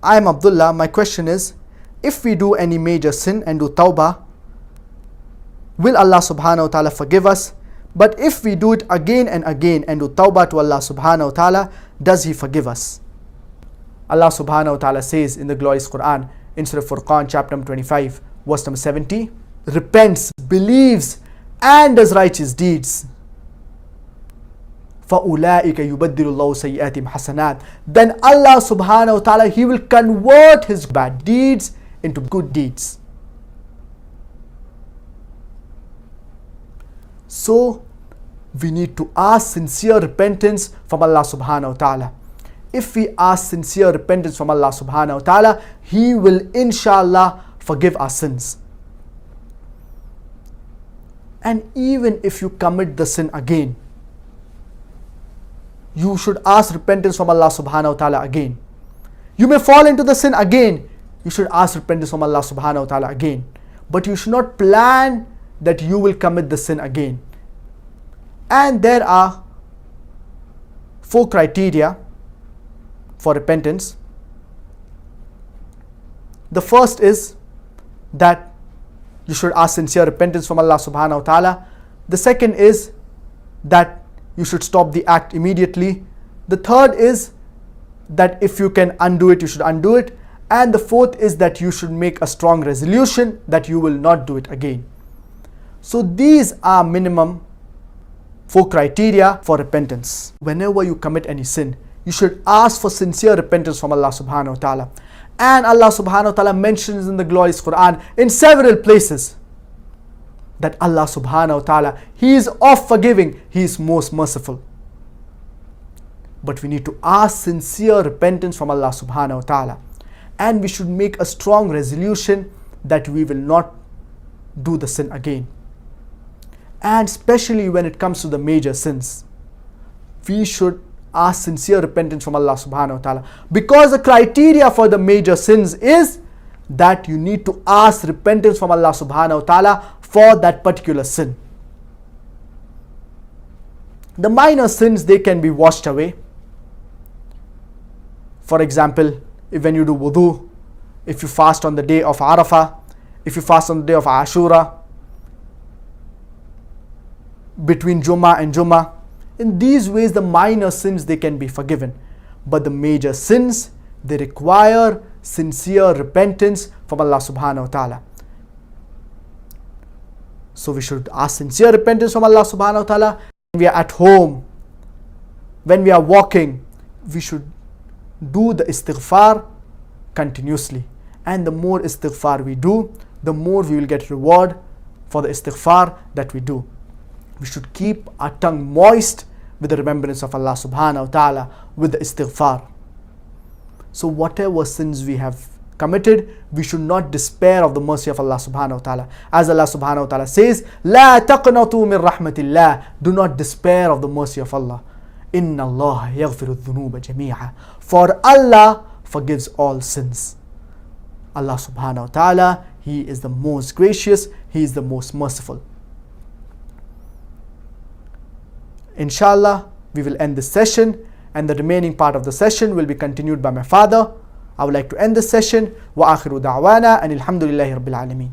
I am Abdullah. My question is, if we do any major sin and do Taubah, will Allah subhanahu wa ta'ala forgive us? But if we do it again and again and do Taubah to Allah subhanahu wa ta'ala, does He forgive us? Allah subhanahu wa ta'ala says in the glorious Quran, in Surah Furqan, chapter number 25, verse number 70, repents, believes, and does righteous deeds. فَأُولَٰئِكَ يُبَدِّلُ اللَّهُ سَيِّئَاتِهِمْ حَسَنَاتٍ. Then Allah subhanahu wa ta'ala, He will convert his bad deeds into good deeds. So we need to ask sincere repentance from Allah subhanahu wa ta'ala. If we ask sincere repentance from Allah subhanahu wa ta'ala, He will inshallah forgive our sins. And even if you commit the sin again, you should ask repentance from Allah subhanahu wa ta'ala again. You may fall into the sin again. You should ask repentance from Allah subhanahu wa ta'ala again. But you should not plan that you will commit the sin again. And there are 4 criteria for repentance. The first is that you should ask sincere repentance from Allah subhanahu wa ta'ala. The second is that you should stop the act immediately. The third is that if you can undo it, you should undo it. And the fourth is that you should make a strong resolution that you will not do it again. So these are minimum 4 criteria for repentance. Whenever you commit any sin, you should ask for sincere repentance from Allah subhanahu wa ta'ala. And Allah subhanahu wa ta'ala mentions in the glorious Quran in several places that Allah subhanahu wa ta'ala, He is oft forgiving, He is most merciful. But we need to ask sincere repentance from Allah subhanahu wa ta'ala. And we should make a strong resolution that we will not do the sin again. And especially when it comes to the major sins, we should ask sincere repentance from Allah subhanahu wa ta'ala. Because the criteria for the major sins is that you need to ask repentance from Allah subhanahu wa ta'ala for that particular sin. The minor sins, they can be washed away. For example, when you do wudu, if you fast on the day of Arafah, if you fast on the day of Ashura, between Jummah and Jummah, in these ways the minor sins, they can be forgiven. But the major sins, they require sincere repentance from Allah subhanahu wa ta'ala. So we should ask sincere repentance from Allah subhanahu wa ta'ala. When we are at home, when we are walking, we should do the istighfar continuously. And the more istighfar we do, the more we will get reward for the istighfar that we do. We should keep our tongue moist with the remembrance of Allah subhanahu wa ta'ala, with the istighfar. So whatever sins we have committed, we should not despair of the mercy of Allah subhanahu wa ta'ala. As Allah subhanahu wa ta'ala says, لا تقنطوا من رحمة الله. Do not despair of the mercy of Allah. إن الله يغفر الذنوب جميعا. For Allah forgives all sins. Allah subhanahu wa ta'ala, He is the most gracious, He is the most merciful. Inshallah, we will end this session, and the remaining part of the session will be continued by my father. I would like to end this session. Wa akhiru da'wana and alhamdulillahi rabbil alameen.